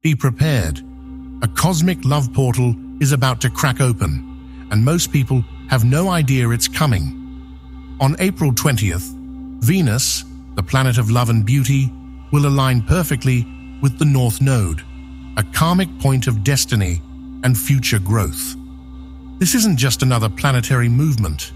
Be prepared. A cosmic love portal is about to crack open, and most people have no idea it's coming. On April 20th, Venus, the planet of love and beauty, will align perfectly with the North Node, a karmic point of destiny and future growth. This isn't just another planetary movement.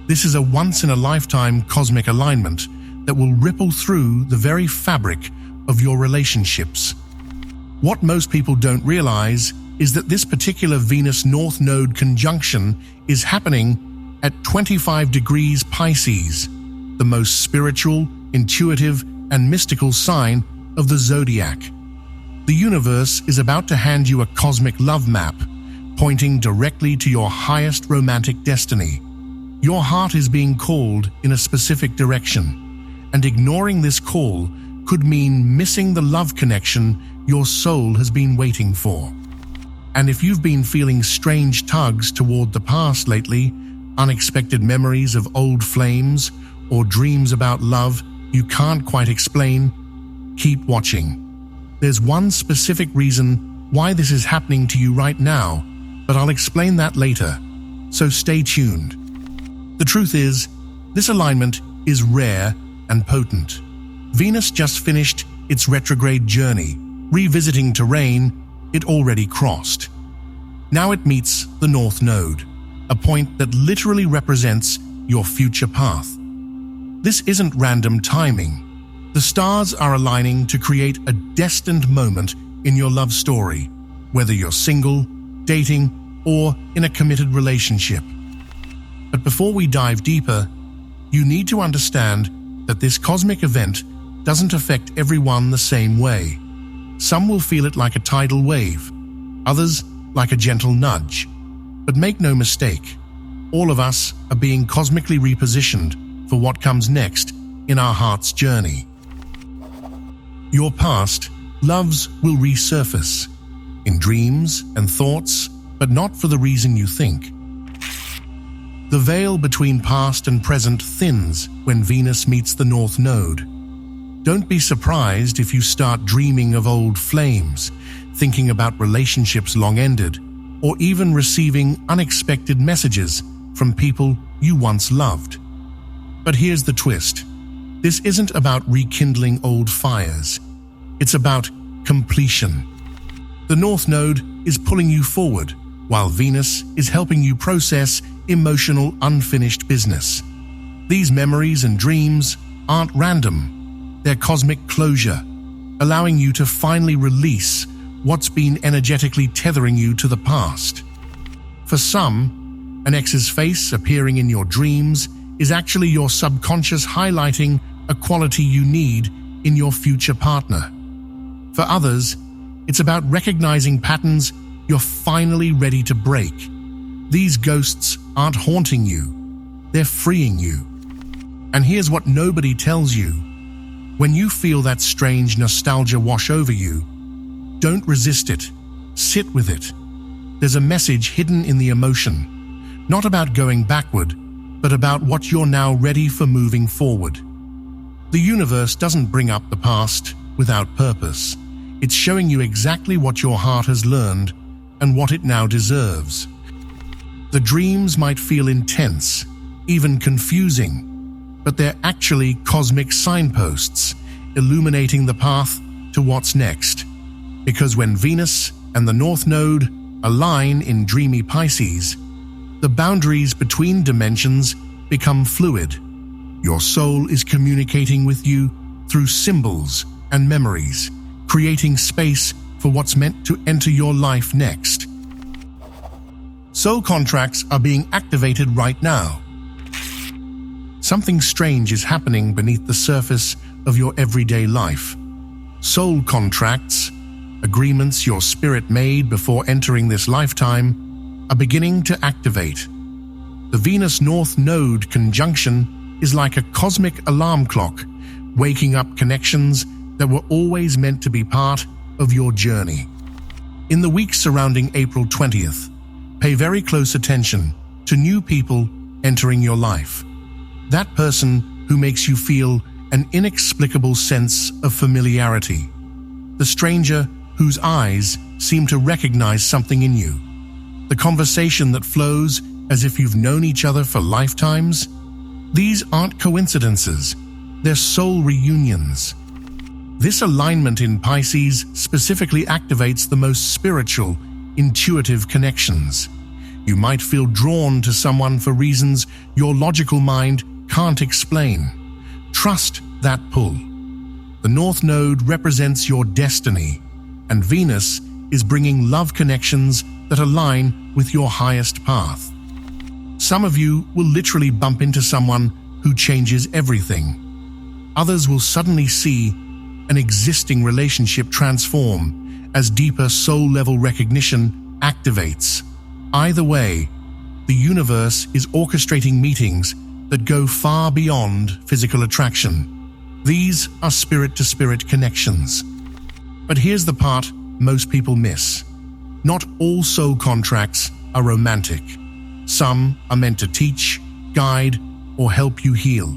This is a once-in-a-lifetime cosmic alignment that will ripple through the very fabric of your relationships. What most people don't realize is that this particular Venus North Node conjunction is happening at 25 degrees Pisces, the most spiritual, intuitive, and mystical sign of the zodiac. The universe is about to hand you a cosmic love map, pointing directly to your highest romantic destiny. Your heart is being called in a specific direction, and ignoring this call could mean missing the love connection your soul has been waiting for. And if you've been feeling strange tugs toward the past lately, unexpected memories of old flames, or dreams about love you can't quite explain, keep watching. There's one specific reason why this is happening to you right now, but I'll explain that later, so stay tuned. The truth is, this alignment is rare and potent. Venus just finished its retrograde journey, revisiting terrain it already crossed. Now it meets the North Node, a point that literally represents your future path. This isn't random timing. The stars are aligning to create a destined moment in your love story, whether you're single, dating, or in a committed relationship. But before we dive deeper, you need to understand that this cosmic event doesn't affect everyone the same way. Some will feel it like a tidal wave, others like a gentle nudge. But make no mistake, all of us are being cosmically repositioned for what comes next in our heart's journey. Your past loves will resurface in dreams and thoughts, but not for the reason you think. The veil between past and present thins when Venus meets the North Node. Don't be surprised if you start dreaming of old flames, thinking about relationships long ended, or even receiving unexpected messages from people you once loved. But here's the twist. This isn't about rekindling old fires. It's about completion. The North Node is pulling you forward, while Venus is helping you process emotional unfinished business. These memories and dreams aren't random. They're cosmic closure, allowing you to finally release what's been energetically tethering you to the past. For some, an ex's face appearing in your dreams is actually your subconscious highlighting a quality you need in your future partner. For others, it's about recognizing patterns you're finally ready to break. These ghosts aren't haunting you, they're freeing you. And here's what nobody tells you. When you feel that strange nostalgia wash over you, don't resist it, sit with it. There's a message hidden in the emotion, not about going backward, but about what you're now ready for moving forward. The universe doesn't bring up the past without purpose. It's showing you exactly what your heart has learned and what it now deserves. The dreams might feel intense, even confusing, but they're actually cosmic signposts, illuminating the path to what's next. Because when Venus and the North Node align in dreamy Pisces, the boundaries between dimensions become fluid. Your soul is communicating with you through symbols and memories, creating space for what's meant to enter your life next. Soul contracts are being activated right now. Something strange is happening beneath the surface of your everyday life. Soul contracts, agreements your spirit made before entering this lifetime, are beginning to activate. The Venus North Node conjunction is like a cosmic alarm clock, waking up connections that were always meant to be part of your journey. In the weeks surrounding April 20th, pay very close attention to new people entering your life. That person who makes you feel an inexplicable sense of familiarity. The stranger whose eyes seem to recognize something in you. The conversation that flows as if you've known each other for lifetimes. These aren't coincidences, they're soul reunions. This alignment in Pisces specifically activates the most spiritual, intuitive connections. You might feel drawn to someone for reasons your logical mind can't explain. Trust that pull. The North Node represents your destiny, and Venus is bringing love connections that align with your highest path. Some of you will literally bump into someone who changes everything. Others will suddenly see an existing relationship transform as deeper soul-level recognition activates. Either way, the universe is orchestrating meetings that go far beyond physical attraction. These are spirit-to-spirit connections. But here's the part most people miss. Not all soul contracts are romantic. Some are meant to teach, guide, or help you heal.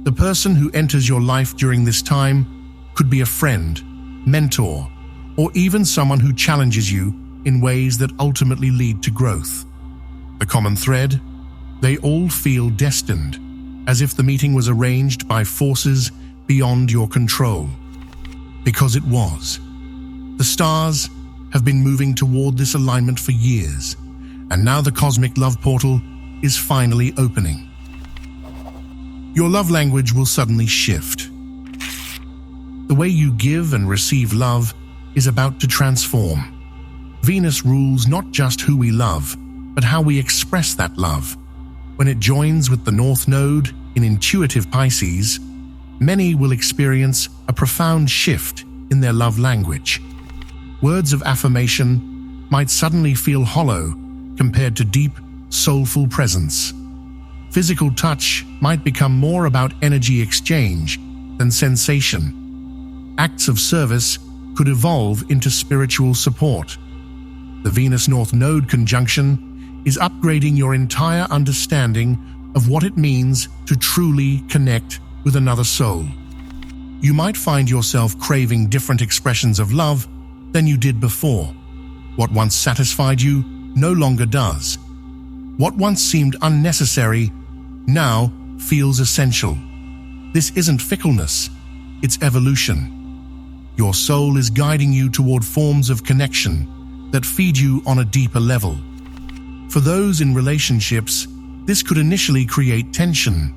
The person who enters your life during this time could be a friend, mentor, or even someone who challenges you in ways that ultimately lead to growth. The common thread? They all feel destined, as if the meeting was arranged by forces beyond your control. Because it was. The stars have been moving toward this alignment for years, and now the cosmic love portal is finally opening. Your love language will suddenly shift. The way you give and receive love is about to transform. Venus rules not just who we love, but how we express that love. When it joins with the North Node in intuitive Pisces, many will experience a profound shift in their love language. Words of affirmation might suddenly feel hollow compared to deep, soulful presence. Physical touch might become more about energy exchange than sensation. Acts of service could evolve into spiritual support. The Venus-North Node conjunction is upgrading your entire understanding of what it means to truly connect with another soul. You might find yourself craving different expressions of love than you did before. What once satisfied you no longer does. What once seemed unnecessary now feels essential. This isn't fickleness, it's evolution. Your soul is guiding you toward forms of connection that feed you on a deeper level. For those in relationships, this could initially create tension.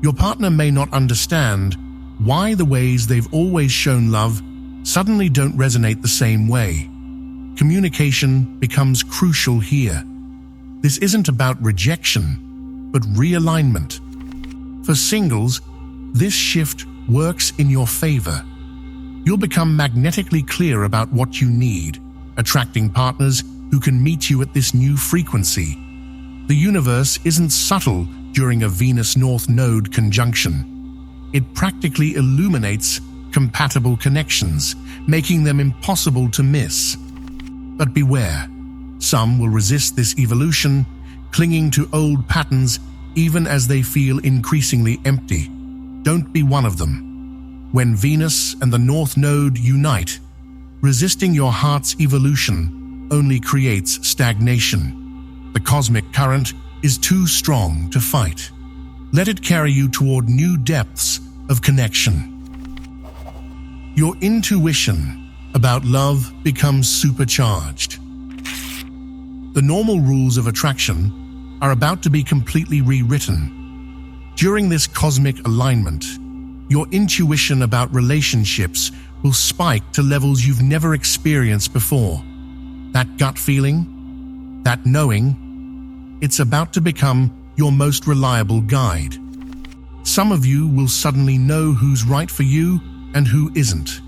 Your partner may not understand why the ways they've always shown love suddenly don't resonate the same way. Communication becomes crucial here. This isn't about rejection, but realignment. For singles, this shift works in your favor. You'll become magnetically clear about what you need, attracting partners who can meet you at this new frequency. The universe isn't subtle during a Venus-North Node conjunction. It practically illuminates compatible connections, making them impossible to miss. But beware, some will resist this evolution, clinging to old patterns even as they feel increasingly empty. Don't be one of them. When Venus and the North Node unite, resisting your heart's evolution only creates stagnation. The cosmic current is too strong to fight. Let it carry you toward new depths of connection. Your intuition about love becomes supercharged. The normal rules of attraction are about to be completely rewritten. During this cosmic alignment, your intuition about relationships will spike to levels you've never experienced before. That gut feeling, that knowing, it's about to become your most reliable guide. Some of you will suddenly know who's right for you and who isn't,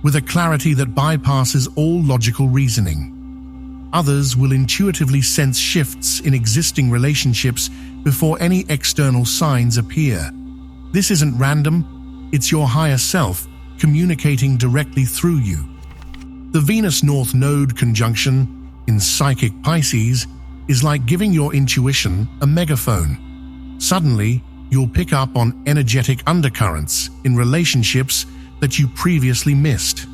with a clarity that bypasses all logical reasoning. Others will intuitively sense shifts in existing relationships before any external signs appear. This isn't random, it's your higher self communicating directly through you. The Venus-North Node conjunction in psychic Pisces is like giving your intuition a megaphone. Suddenly, you'll pick up on energetic undercurrents in relationships that you previously missed.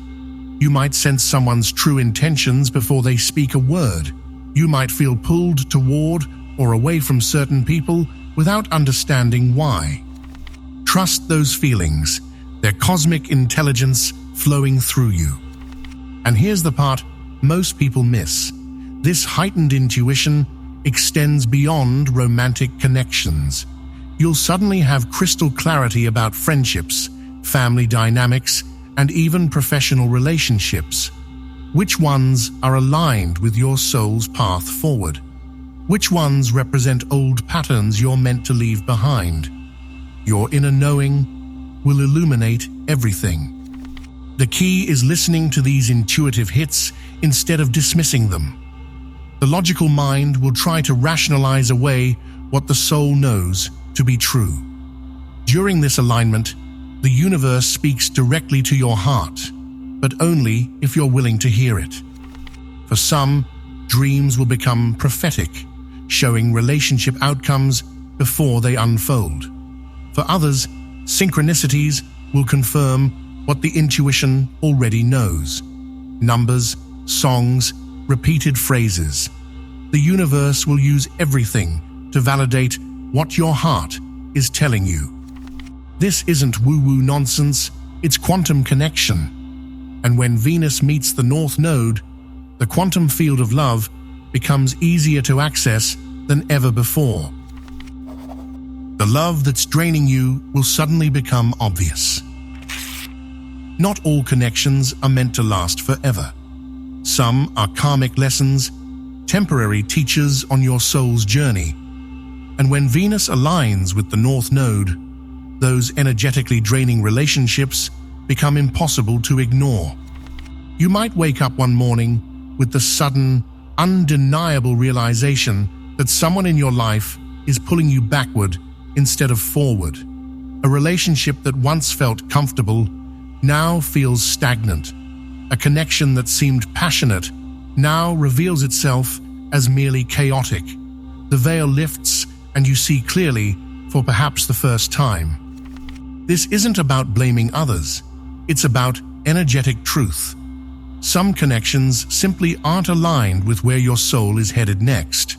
You might sense someone's true intentions before they speak a word. You might feel pulled toward or away from certain people without understanding why. Trust those feelings, their cosmic intelligence flowing through you. And here's the part most people miss. This heightened intuition extends beyond romantic connections. You'll suddenly have crystal clarity about friendships, family dynamics, and even professional relationships. Which ones are aligned with your soul's path forward? Which ones represent old patterns you're meant to leave behind? Your inner knowing will illuminate everything. The key is listening to these intuitive hits instead of dismissing them. The logical mind will try to rationalize away what the soul knows to be true. During this alignment, the universe speaks directly to your heart, but only if you're willing to hear it. For some, dreams will become prophetic, showing relationship outcomes before they unfold. For others, synchronicities will confirm what the intuition already knows. Numbers, songs, repeated phrases. The universe will use everything to validate what your heart is telling you. This isn't woo-woo nonsense, it's quantum connection. And when Venus meets the North Node, the quantum field of love becomes easier to access than ever before. The love that's draining you will suddenly become obvious. Not all connections are meant to last forever. Some are karmic lessons, temporary teachers on your soul's journey. And when Venus aligns with the North Node, those energetically draining relationships become impossible to ignore. You might wake up one morning with the sudden, undeniable realization that someone in your life is pulling you backward instead of forward. A relationship that once felt comfortable now feels stagnant. A connection that seemed passionate now reveals itself as merely chaotic. The veil lifts and you see clearly for perhaps the first time. This isn't about blaming others. It's about energetic truth. Some connections simply aren't aligned with where your soul is headed next.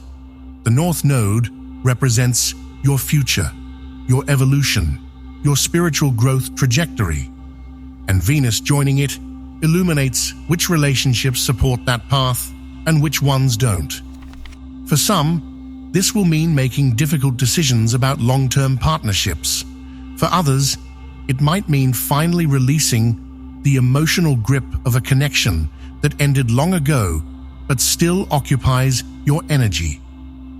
The North Node represents your future, your evolution, your spiritual growth trajectory. And Venus joining it illuminates which relationships support that path and which ones don't. For some, this will mean making difficult decisions about long-term partnerships. For others, it might mean finally releasing the emotional grip of a connection that ended long ago but still occupies your energy.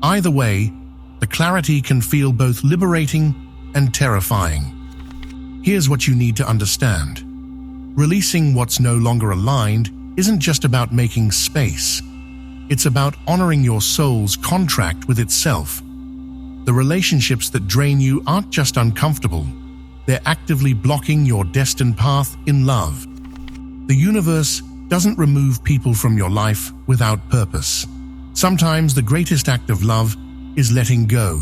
Either way, the clarity can feel both liberating and terrifying. Here's what you need to understand. Releasing what's no longer aligned isn't just about making space. It's about honoring your soul's contract with itself. The relationships that drain you aren't just uncomfortable. They're actively blocking your destined path in love. The universe doesn't remove people from your life without purpose. Sometimes the greatest act of love is letting go,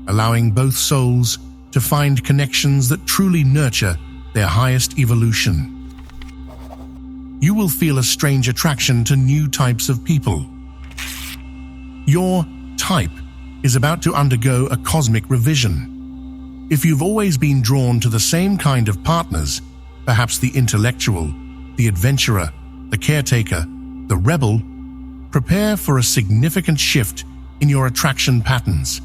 allowing both souls to find connections that truly nurture their highest evolution. You will feel a strange attraction to new types of people. Your type is about to undergo a cosmic revision. If you've always been drawn to the same kind of partners, perhaps the intellectual, the adventurer, the caretaker, the rebel, prepare for a significant shift in your attraction patterns.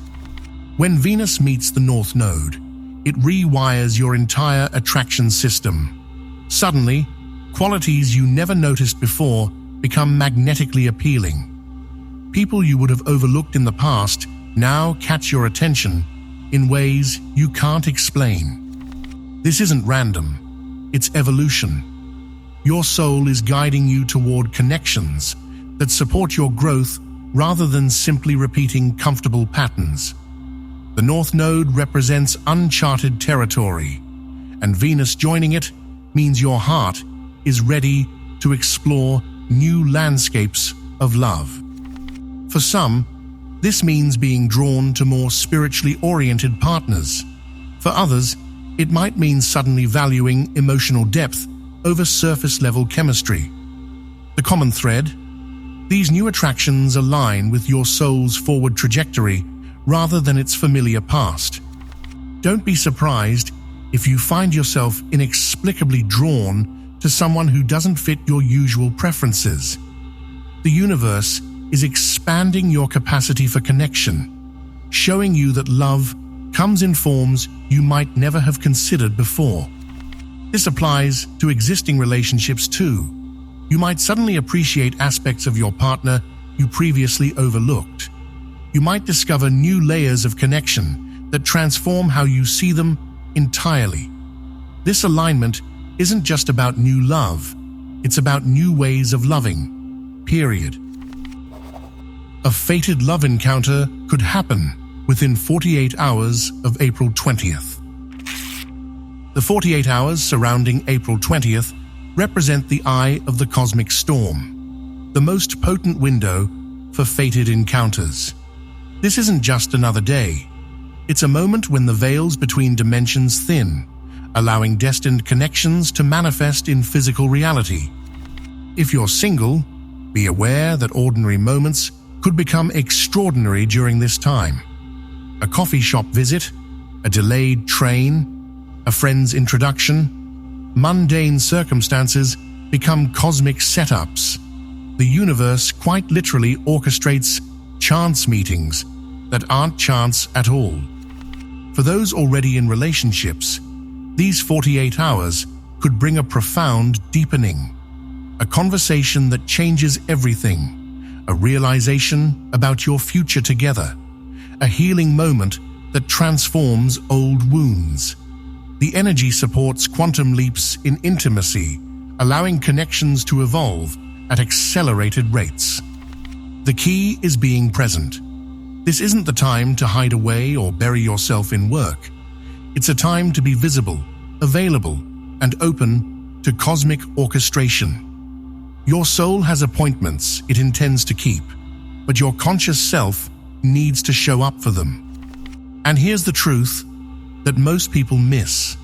When Venus meets the North Node, it rewires your entire attraction system. Suddenly, qualities you never noticed before become magnetically appealing. People you would have overlooked in the past now catch your attention in ways you can't explain. This isn't random, it's evolution. Your soul is guiding you toward connections that support your growth rather than simply repeating comfortable patterns. The North Node represents uncharted territory, and Venus joining it means your heart is ready to explore new landscapes of love. For some, this means being drawn to more spiritually oriented partners. For others, it might mean suddenly valuing emotional depth over surface-level chemistry. The common thread? These new attractions align with your soul's forward trajectory rather than its familiar past. Don't be surprised if you find yourself inexplicably drawn to someone who doesn't fit your usual preferences. The universe is expanding your capacity for connection, showing you that love comes in forms you might never have considered before. This applies to existing relationships too. You might suddenly appreciate aspects of your partner you previously overlooked. You might discover new layers of connection that transform how you see them entirely. This alignment isn't just about new love, it's about new ways of loving, period. A fated love encounter could happen within 48 hours of April 20th. The 48 hours surrounding April 20th represent the eye of the cosmic storm, the most potent window for fated encounters. This isn't just another day. It's a moment when the veils between dimensions thin, allowing destined connections to manifest in physical reality. If you're single, be aware that ordinary moments could become extraordinary during this time. A coffee shop visit, a delayed train, a friend's introduction, mundane circumstances become cosmic setups. The universe quite literally orchestrates chance meetings that aren't chance at all. For those already in relationships, these 48 hours could bring a profound deepening, a conversation that changes everything, a realization about your future together, a healing moment that transforms old wounds. The energy supports quantum leaps in intimacy, allowing connections to evolve at accelerated rates. The key is being present. This isn't the time to hide away or bury yourself in work. It's a time to be visible, available, and open to cosmic orchestration. Your soul has appointments it intends to keep, but your conscious self needs to show up for them. And here's the truth that most people miss.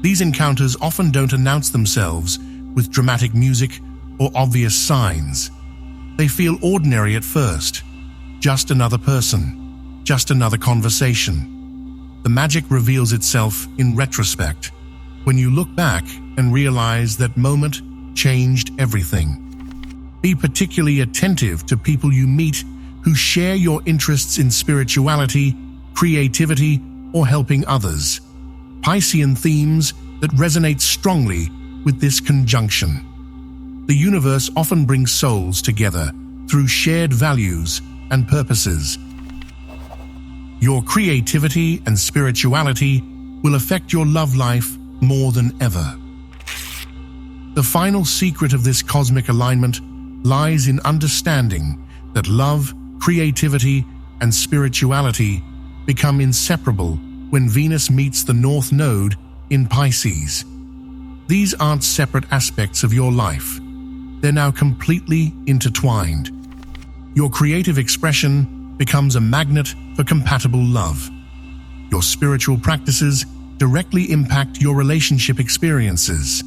These encounters often don't announce themselves with dramatic music or obvious signs. They feel ordinary at first. Just another person, just another conversation. The magic reveals itself in retrospect, when you look back and realize that moment changed everything. Be particularly attentive to people you meet who share your interests in spirituality, creativity, or helping others. Piscean themes that resonate strongly with this conjunction. The universe often brings souls together through shared values and purposes. Your creativity and spirituality will affect your love life more than ever. The final secret of this cosmic alignment lies in understanding that love, creativity, and spirituality become inseparable when Venus meets the North Node in Pisces. These aren't separate aspects of your life. They're now completely intertwined. Your creative expression becomes a magnet for compatible love. Your spiritual practices directly impact your relationship experiences.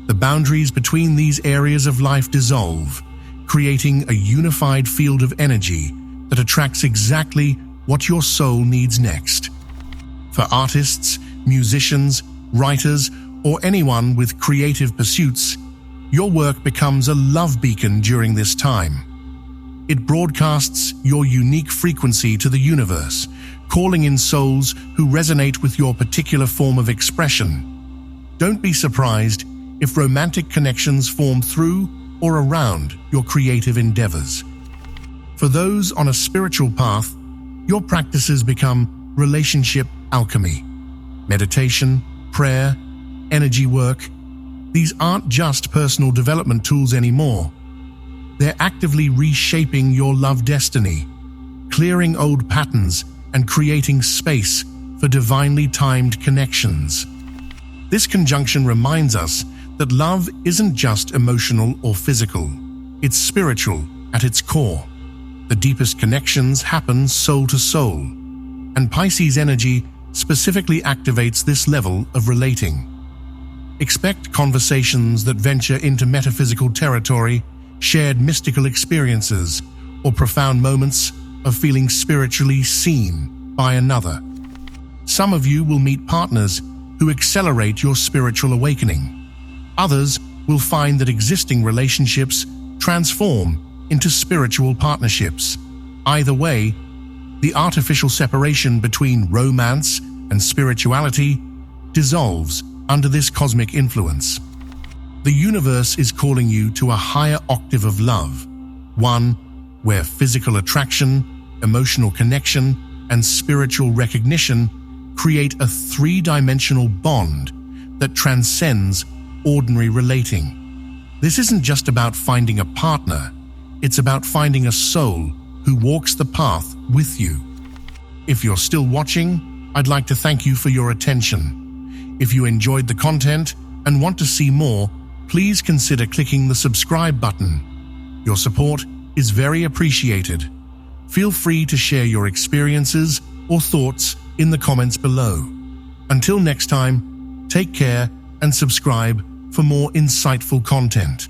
The boundaries between these areas of life dissolve, creating a unified field of energy that attracts exactly what your soul needs next. For artists, musicians, writers, or anyone with creative pursuits, your work becomes a love beacon during this time. It broadcasts your unique frequency to the universe, calling in souls who resonate with your particular form of expression. Don't be surprised if romantic connections form through or around your creative endeavors. For those on a spiritual path, your practices become relationship alchemy. Meditation, prayer, energy work. These aren't just personal development tools anymore. They're actively reshaping your love destiny, clearing old patterns and creating space for divinely timed connections. This conjunction reminds us that love isn't just emotional or physical. It's spiritual at its core. The deepest connections happen soul to soul, and Pisces energy specifically activates this level of relating. Expect conversations that venture into metaphysical territory, shared mystical experiences, or profound moments of feeling spiritually seen by another. Some of you will meet partners who accelerate your spiritual awakening. Others will find that existing relationships transform into spiritual partnerships. Either way, the artificial separation between romance and spirituality dissolves under this cosmic influence. The universe is calling you to a higher octave of love, one where physical attraction, emotional connection, and spiritual recognition create a three-dimensional bond that transcends ordinary relating. This isn't just about finding a partner, it's about finding a soul who walks the path with you. If you're still watching, I'd like to thank you for your attention. If you enjoyed the content and want to see more, please consider clicking the subscribe button. Your support is very appreciated. Feel free to share your experiences or thoughts in the comments below. Until next time, take care and subscribe for more insightful content.